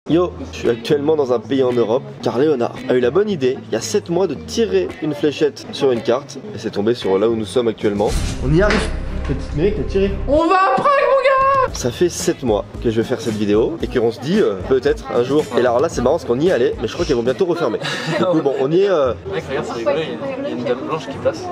Yo, je suis actuellement dans un pays en Europe car Léonard a eu la bonne idée, il y a 7 mois, de tirer une fléchette sur une carte et c'est tombé sur là où nous sommes actuellement. On y arrive. Petit mec, a tiré. On va après mon gars. Ça fait 7 mois que je vais faire cette vidéo et qu'on se dit peut-être un jour. Et alors là c'est marrant parce qu'on y est allé mais je crois qu'elles vont bientôt refermer. Du coup bon on y est... Mec regarde c'est rigolo, il y a une dame blanche qui passe.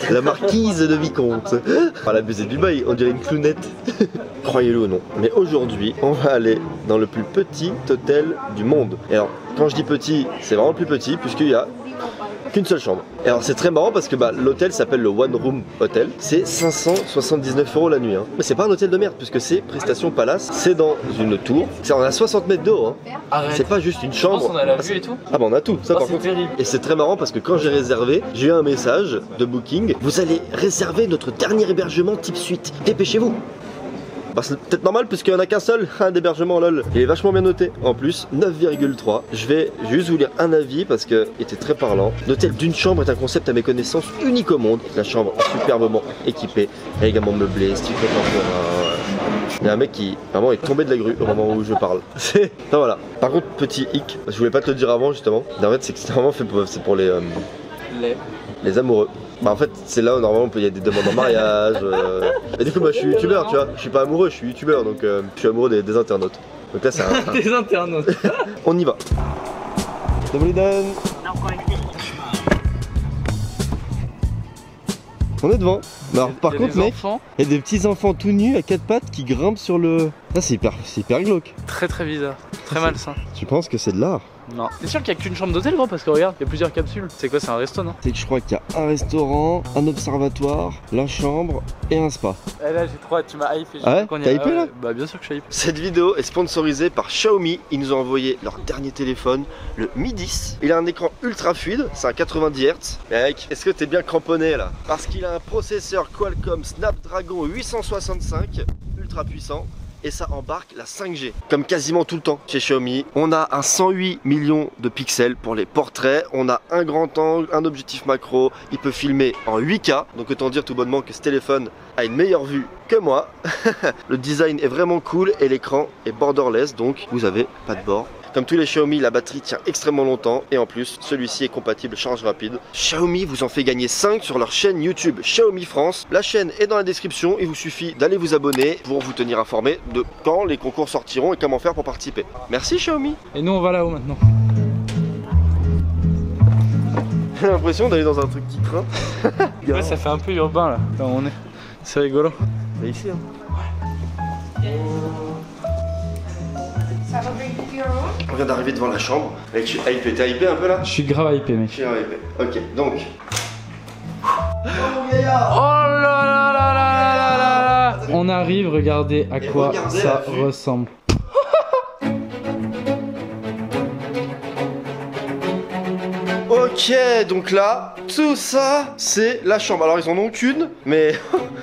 La marquise de Vicomte. Ah, la baisée du bail, on dirait une clownette. Croyez-le ou non. Mais aujourd'hui, on va aller dans le plus petit hôtel du monde. Et alors, quand je dis petit, c'est vraiment le plus petit puisqu'il y a qu'une seule chambre. Et alors c'est très marrant parce que l'hôtel s'appelle le One Room Hotel. C'est 579 € la nuit. Hein. Mais c'est pas un hôtel de merde puisque c'est Prestation Palace. C'est dans une tour. On a 60 mètres de haut. Hein. C'est pas juste une chambre. On a la vue et tout. Ah bah on a tout. Ça par contre. Terrible. Et c'est très marrant parce que quand j'ai réservé, j'ai eu un message de booking. Vous allez réserver notre dernier hébergement type suite. Dépêchez-vous. Bah c'est peut-être normal puisqu'il n'y en a qu'un seul, un d'hébergement lol. Il est vachement bien noté. En plus, 9,3. Je vais juste vous lire un avis parce qu'il était très parlant. L'hôtel d'une chambre est un concept à mes connaissances unique au monde. La chambre superbement équipée, également meublée, style contemporain. Il y a un mec qui vraiment est tombé de la grue au moment où je parle. Enfin voilà. Par contre, petit hic, je voulais pas te le dire avant justement. En fait, c'est que c'est vraiment fait pour les amoureux. Bah en fait c'est là où normalement il y a des demandes en mariage et du coup moi je suis youtubeur tu vois, je suis pas amoureux, je suis youtubeur donc je suis amoureux des internautes. Donc là c'est un... Des internautes. On y va. On est devant. Alors par contre mec, il y a des petits enfants tout nus à 4 pattes qui grimpent sur le... Ah c'est hyper glauque. Très bizarre, très malsain. Tu penses que c'est de l'art? Non. T'es sûr qu'il n'y a qu'une chambre d'hôtel gros parce que regarde, il y a plusieurs capsules. C'est quoi, c'est un resto non? C'est que je crois qu'il y a un restaurant, un observatoire, la chambre et un spa. Eh là j'ai trop hâte, tu m'as hypé. Ah ouais? T'as hypé là? Bah bien sûr que je suis hypé. Cette vidéo est sponsorisée par Xiaomi. Ils nous ont envoyé leur dernier téléphone, le Mi 10. Il a un écran ultra fluide, c'est un 90 Hz. Mec, est-ce que t'es bien cramponné là? Parce qu'il a un processeur Qualcomm Snapdragon 865, ultra puissant. Et ça embarque la 5G, comme quasiment tout le temps chez Xiaomi. On a un 108 millions de pixels pour les portraits, on a un grand angle, un objectif macro, il peut filmer en 8K, donc autant dire tout bonnement que ce téléphone a une meilleure vue que moi. Le design est vraiment cool et l'écran est borderless, donc vous avez pas de bord. Comme tous les Xiaomi, la batterie tient extrêmement longtemps et en plus, celui-ci est compatible charge rapide. Xiaomi vous en fait gagner 5 sur leur chaîne YouTube Xiaomi France. La chaîne est dans la description, il vous suffit d'aller vous abonner pour vous tenir informé de quand les concours sortiront et comment faire pour participer. Merci Xiaomi. Et nous on va là-haut maintenant. J'ai l'impression d'aller dans un truc qui craint. Ouais, ça fait un peu urbain là, où on est. C'est rigolo. C'est ici hein. On vient d'arriver devant la chambre. T'es hypé un peu là? Je suis grave hypé mec. Je suis grave hypé. Ok, donc. Oh là là là là là. On arrive, regardez à quoi ça ressemble. Ok, donc là, tout ça, c'est la chambre. Alors ils en ont qu'une, mais...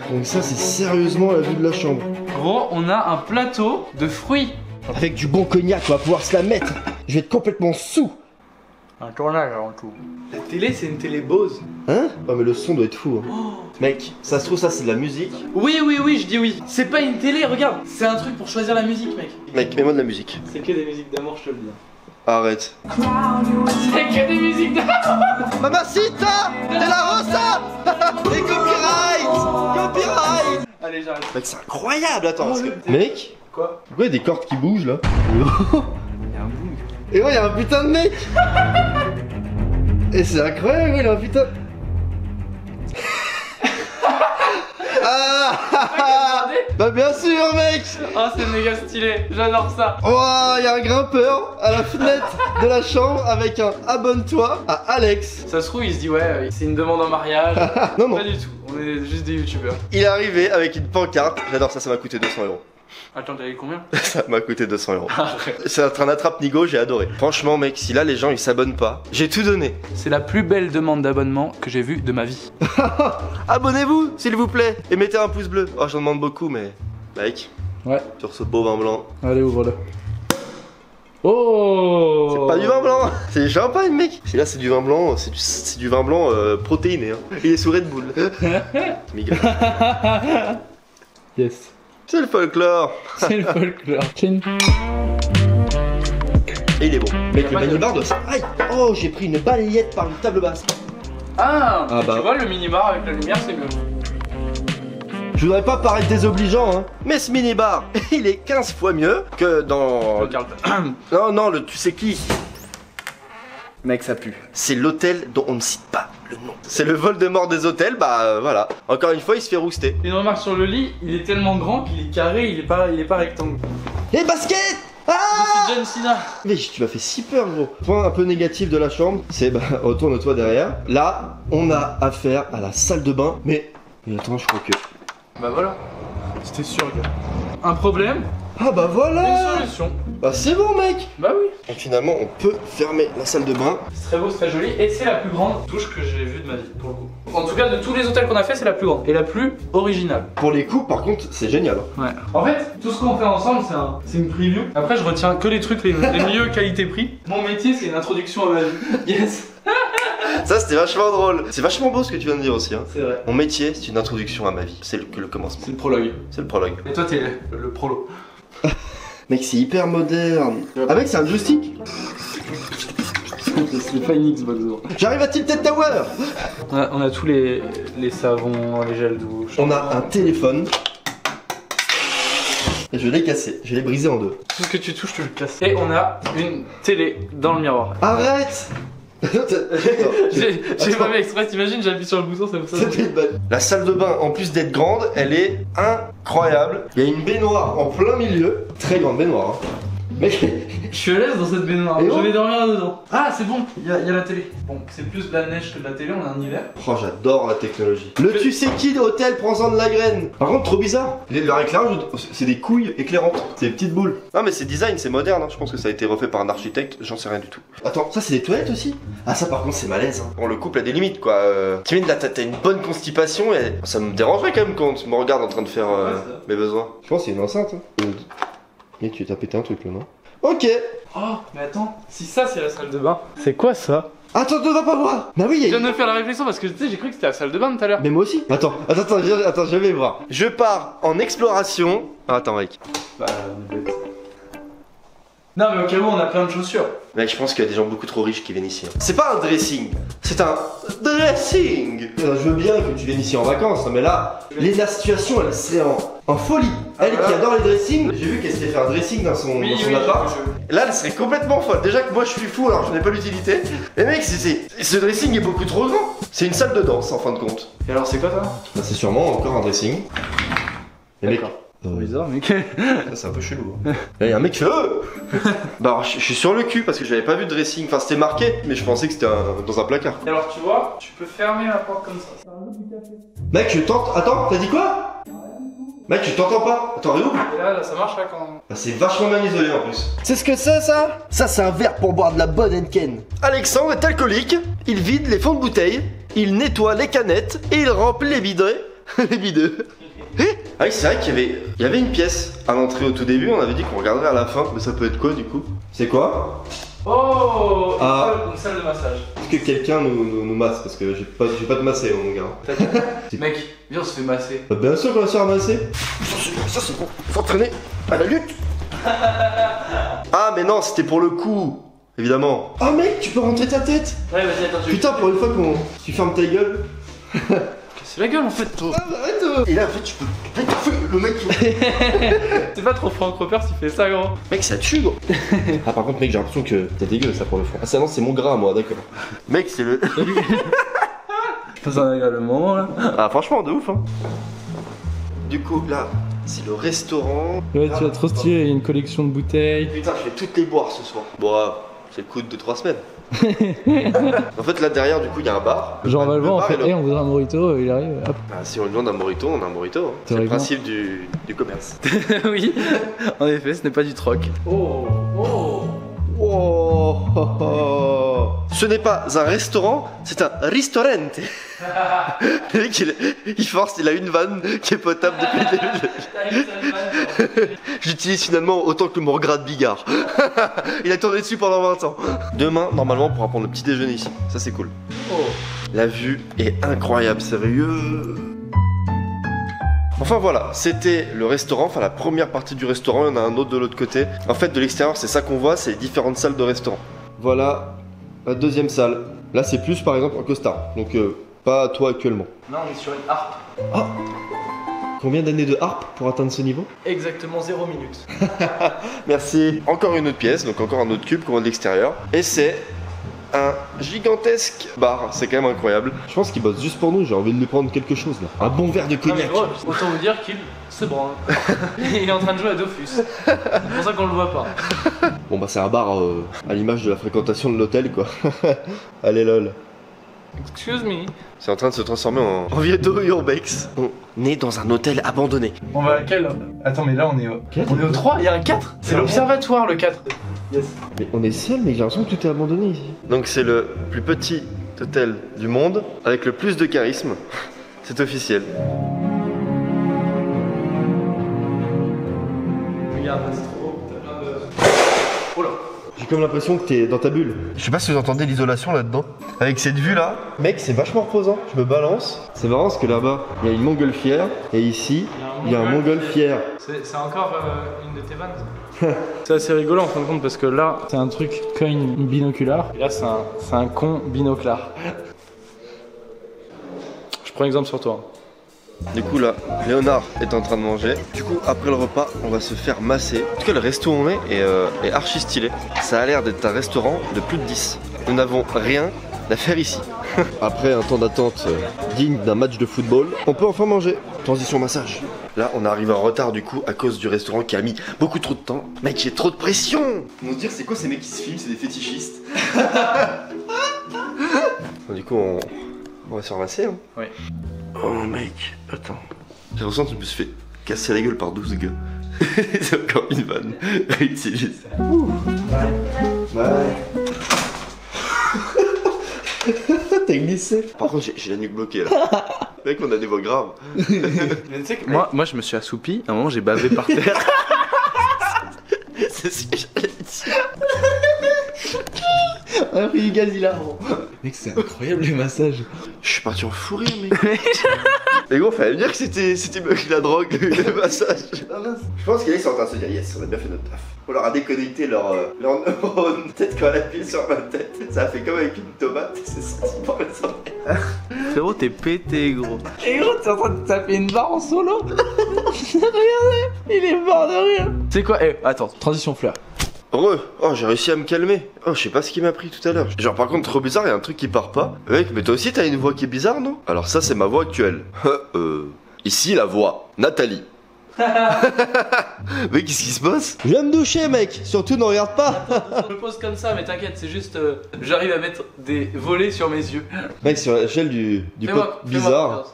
Donc ça, c'est sérieusement la vue de la chambre. Gros, on a un plateau de fruits. Avec du bon cognac, on va pouvoir se la mettre. Je vais être complètement sous. Un tournage avant tout. La télé, c'est une télé Bose. Hein? Oh mais le son doit être fou. Hein. Oh. Mec, ça se trouve ça c'est de la musique. Oui, je dis oui. C'est pas une télé, regarde. C'est un truc pour choisir la musique, mec. Mec, mets-moi de la musique. C'est que des musiques d'amour, je te le dis. Arrête. C'est que des musiques d'amour. Mamacita de la Rosa. Les copyright. Allez, j'arrête. Mec, c'est incroyable, attends. Mec. Quoi? Pourquoi il y a des cordes qui bougent là? Il y a un boom. Et ouais, il y a un putain de mec. Et c'est incroyable, il y a un putain. Bah bien sûr mec. Oh c'est méga stylé, j'adore ça. Oh, il y a un grimpeur à la fenêtre de la chambre avec un abonne-toi à Alex. Ça se trouve il se dit ouais c'est une demande en mariage. Non. Pas du tout, on est juste des youtubeurs. Il est arrivé avec une pancarte, j'adore ça, ça m'a coûté 200 €. Attends, t'as eu combien? Ça m'a coûté 200 €. C'est un attrape-nigo, j'ai adoré. Franchement mec, si là les gens ils s'abonnent pas, j'ai tout donné. C'est la plus belle demande d'abonnement que j'ai vue de ma vie. Abonnez-vous s'il vous plaît et mettez un pouce bleu. Oh j'en demande beaucoup mais... Mec, ouais. Sur ce beau vin blanc. Allez ouvre-le. Oh, c'est pas du vin blanc, c'est du champagne mec. Si là c'est du vin blanc, c'est du vin blanc protéiné hein. Il est sous Red Bull. Yes. C'est le folklore. C'est le folklore. Mec, le minibar doit... Aïe. Oh, j'ai pris une balayette par une table basse. Ah, bah. Tu vois, le minibar avec la lumière, c'est mieux. Je voudrais pas paraître désobligeant, hein, mais ce minibar, il est 15 fois mieux que dans... Non, tu sais qui? Mec, ça pue. C'est l'hôtel dont on ne cite pas le nom. C'est le Voldemort des hôtels, bah voilà. Encore une fois, il se fait rouster. Une remarque sur le lit, il est tellement grand qu'il est carré, il est pas rectangle. Les baskets! Ah! Je suis John Cena. Mais tu m'as fait si peur, gros. Point un peu négatif de la chambre, c'est bah retourne-toi derrière. Là, on a affaire à la salle de bain, mais attends, je crois que... Bah voilà, c'était sûr, gars. Un problème, Ah bah voilà! une solution. Bah c'est bon, mec. Bah oui. Donc finalement, on peut fermer la salle de bain. C'est très beau, c'est très joli et c'est la plus grande touche que j'ai vue de ma vie pour le coup. En tout cas, de tous les hôtels qu'on a fait, c'est la plus grande et la plus originale. Pour les coups, par contre, c'est génial. Ouais. En fait, tout ce qu'on fait ensemble, c'est une preview. Après, je retiens que les trucs les mieux qualité-prix. Mon métier, c'est une introduction à ma vie. Yes. Ça, c'était vachement drôle. C'est vachement beau ce que tu viens de dire aussi. Hein. C'est vrai. Mon métier, c'est une introduction à ma vie. C'est que le commencement. C'est le prologue. C'est le prologue. Et toi, t'es le prolo. Mec, c'est hyper moderne. Ah mec, c'est un joystick. C'est pas une Xbox. J'arrive à Tilted Tower. On a tous les savons, les gels douche. On a un téléphone. Et je l'ai cassé, je l'ai brisé en deux. Tout ce que tu touches, tu le casses. Et on a une télé dans le miroir. Arrête. J'ai pas fait exprès, t'imagines, j'appuie sur le bouton, ça me sonne. C'était une balle. La salle de bain, en plus d'être grande, elle est incroyable. Il y a une baignoire en plein milieu. Très grande baignoire. Hein. Mais je suis à l'aise dans cette baignoire, Et je oh vais dormir dedans. Ah, c'est bon, il y a la télé. Bon, c'est plus de la neige que de la télé, on est en hiver. Oh, j'adore la technologie. Le tu sais qui d'hôtel prends-en de la graine. Par contre, trop bizarre. Leur éclairage, c'est des couilles éclairantes. C'est des petites boules. Ah, mais c'est design, c'est moderne. Hein. Je pense que ça a été refait par un architecte. J'en sais rien du tout. Attends, ça c'est des toilettes aussi? Ah, ça par contre, c'est malaise. Hein. Bon, le couple a des limites quoi. T'imagines là, t'as une bonne constipation et ça me dérangerait quand même quand tu me regardes en train de faire mes besoins. Je pense que c'est une enceinte. Hein. Mais tu t'as pété un truc là, non? Ok. Oh, mais attends, si ça c'est la salle de bain, c'est quoi ça? Attends, ne va pas voir. Bah oui, Je viens de me faire la réflexion parce que tu sais, j'ai cru que c'était la salle de bain tout à l'heure. Mais moi aussi. Attends, je vais voir. Je pars en exploration. Ah, attends, mec. Bah, on est bête. Non, mais au cas où, on a plein de chaussures. Mec, je pense qu'il y a des gens beaucoup trop riches qui viennent ici. C'est pas un dressing, c'est un dressing. Je veux bien que tu viennes ici en vacances, mais là, la situation, elle serait en folie. Elle qui adore les dressings, j'ai vu qu'elle s'était fait un dressing dans son appart. Là, elle serait complètement folle. Déjà que moi, je suis fou, alors je n'ai pas l'utilité. Mais mec, ce dressing est beaucoup trop grand. C'est une salle de danse, en fin de compte. Et alors, c'est quoi ça? Bah, c'est sûrement encore un dressing. Et mec, bizarre, mec. ça, c'est un peu chelou. Hein. Là, y a un mec qui fait Bah, alors, je suis sur le cul parce que j'avais pas vu de dressing. Enfin, c'était marqué, mais je pensais que c'était dans un placard. Et alors, tu vois, tu peux fermer la porte comme ça. C'est un autre du café. Mec, je tente. Attends, t'as dit quoi? Mec, je t'entends pas. Attends, réouvre. Et là, ça marche là quand. Bah, c'est vachement bien isolé en plus. C'est ce que c'est ça? Ça, c'est un verre pour boire de la bonne Henken. Alexandre est alcoolique. Il vide les fonds de bouteille. Il nettoie les canettes et il remplit les bidets. Les bidets. Ah oui, c'est vrai qu'il y avait une pièce à l'entrée au tout début, on avait dit qu'on regarderait à la fin, mais ça peut être quoi du coup? C'est quoi? Oh, une salle de massage. Est-ce que quelqu'un nous masse? Parce que j'ai pas de masser mon gars. Mec, viens on se fait masser. Bah, bien sûr qu'on va se faire masser. Ça c'est pour s'entraîner à la lutte. Ah mais non, c'était pour le coup, évidemment. Ah mec, tu peux rentrer ta tête. Ouais, vas-y, attends, Putain, pour une fois qu'on... Tu fermes ta gueule. C'est la gueule en fait, toi. Ah bah arrête. Et là en fait tu peux... Le mec C'est pas trop Franck Ropers s'il fait ça gros. Mec ça tue gros. Ah par contre mec j'ai l'impression que t'es dégueu ça pour le fond. Ah ça non c'est mon gras moi d'accord. Mec c'est le... Je passe un agréable moment là. Ah franchement de ouf hein. Du coup là c'est le restaurant. Ouais tu vas trop stylé, il y a une collection de bouteilles. Putain je vais toutes les boire ce soir. Bon c'est le coup de 2-3 semaines. En fait là derrière du coup il y a un bar. Genre on va le voir, on fait on voudrait un morito, il arrive, hop. Bah, si on lui demande un morito, on a un morito. Hein. C'est le principe du commerce. Oui, en effet ce n'est pas du troc. Oh. Ce n'est pas un restaurant, c'est un ristorante. Le mec il force, il a une vanne qui est potable depuis le début. J'utilise finalement autant que le mot gras de Bigard. Il a tourné dessus pendant 20 ans. Demain, normalement, on pourra prendre le petit déjeuner ici. Ça, c'est cool. La vue est incroyable, sérieux. Enfin voilà, c'était le restaurant, enfin la première partie du restaurant, il y en a un autre de l'autre côté. En fait de l'extérieur c'est ça qu'on voit, c'est les différentes salles de restaurant. voilà la deuxième salle. Là c'est plus par exemple en costard, donc pas toi actuellement. Là on est sur une harpe. Oh, combien d'années de harpe pour atteindre ce niveau? Exactement 0 minutes. Merci. Encore une autre pièce, donc encore un autre cube qu'on voit de l'extérieur. Et c'est un gigantesque bar, c'est quand même incroyable. Je pense qu'il bosse juste pour nous, j'ai envie de lui prendre quelque chose là. Un bon verre de cognac. Non, mais gros, autant vous dire qu'il se branle. Il est en train de jouer à Dofus. C'est pour ça qu'on le voit pas. Bon bah c'est un bar à l'image de la fréquentation de l'hôtel quoi. Allez lol. Excuse me. C'est en train de se transformer en Vieto Urbex. On est dans un hôtel abandonné. On va à quel? Attends, mais là on est au 3, il y a un 4. C'est l'observatoire le 4. Yes. Mais on est seul, mais j'ai l'impression que tout est abandonné ici. Donc c'est le plus petit hôtel du monde avec le plus de charisme. C'est officiel. Regarde, c'est trop beau. T'as plein de. Oh là. J'ai comme l'impression que t'es dans ta bulle. Je sais pas si vous entendez l'isolation là-dedans. Avec cette vue là, mec, c'est vachement reposant. Je me balance. C'est marrant parce que là-bas, il y a une montgolfière. Et ici, il y a un montgolfière. C'est encore une de tes vannes. C'est assez rigolo en fin de compte parce que là, c'est un truc coin binoculaire. Et là, c'est un con binoculaire. Je prends exemple sur toi. Du coup là, Léonard est en train de manger. Du coup, après le repas, on va se faire masser. En tout cas, le resto où on est archi stylé. Ça a l'air d'être un restaurant de plus de 10. Nous n'avons rien à faire ici. Après un temps d'attente digne d'un match de football, on peut enfin manger. Transition massage. Là, on arrive en retard du coup à cause du restaurant qui a mis beaucoup trop de temps. Mec, j'ai trop de pression. Ils vont se dire, c'est quoi ces mecs qui se filment? C'est des fétichistes. Bon, du coup, on va se faire masser. Hein. Oui. Oh mec, attends. J'ai l'impression que je me suis fait casser la gueule par 12 gars. C'est encore une vanne réutilisée. Ouais. T'as glissé. Par contre, j'ai la nuque bloquée là. Mec, on a des voix graves. Mais tu sais que moi, je me suis assoupi. À un moment, j'ai bavé par terre. C'est ce que j'allais dire. Un prix gaz hilarant. Mec, c'est incroyable les massages. Je suis parti en fou rire, mec. Mais gros, fallait me dire que c'était mieux que la drogue, le massage. Je pense qu'ils sont en train de se dire, yes, on a bien fait notre taf. On leur a déconnecté leur neurone. Peut-être quand elle a appuyé sur ma tête, ça a fait comme avec une tomate, c'est sorti par les oreilles. Frérot, t'es pété, gros. Et gros, t'es en train de taper une barre en solo. Regardez, il est mort de rire. C'est quoi? Attends, transition fleur. Oh, j'ai réussi à me calmer. Oh, je sais pas ce qui m'a pris tout à l'heure. Genre, par contre, trop bizarre, il y a un truc qui part pas. Mec, mais toi aussi, t'as une voix qui est bizarre, non? Alors, ça, c'est ma voix actuelle. Ici, la voix. Nathalie. Mais qu'est-ce qui se passe? Je viens me doucher, mec. Surtout, ne regarde pas. Je me pose comme ça, mais t'inquiète, c'est juste. J'arrive à mettre des volets sur mes yeux. Mec, sur l'échelle du pop bizarre.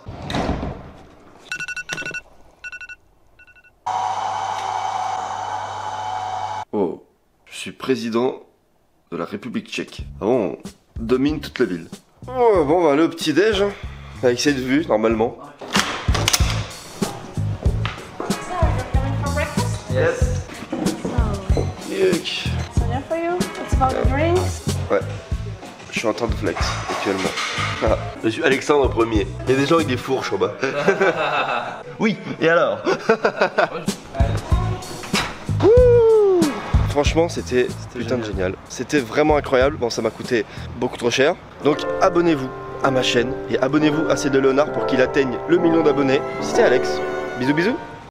Oh. Je suis président de la République tchèque. Ah bon, on domine toute la ville. Oh, bon, on va aller au petit-déj, hein, avec cette vue, normalement. Yes. Yuck. Sonia for you. It's about the drinks. Ouais. Je suis en train de flex, actuellement. Ah, je suis Alexandre premier. Il y a des gens avec des fourches en bas. Oui, et alors? Franchement, c'était putain de génial. C'était vraiment incroyable. Bon, ça m'a coûté beaucoup trop cher. Donc, abonnez-vous à ma chaîne et abonnez-vous à celle de Léonard pour qu'il atteigne le 1 000 000 d'abonnés. C'était Alex. Bisous, bisous.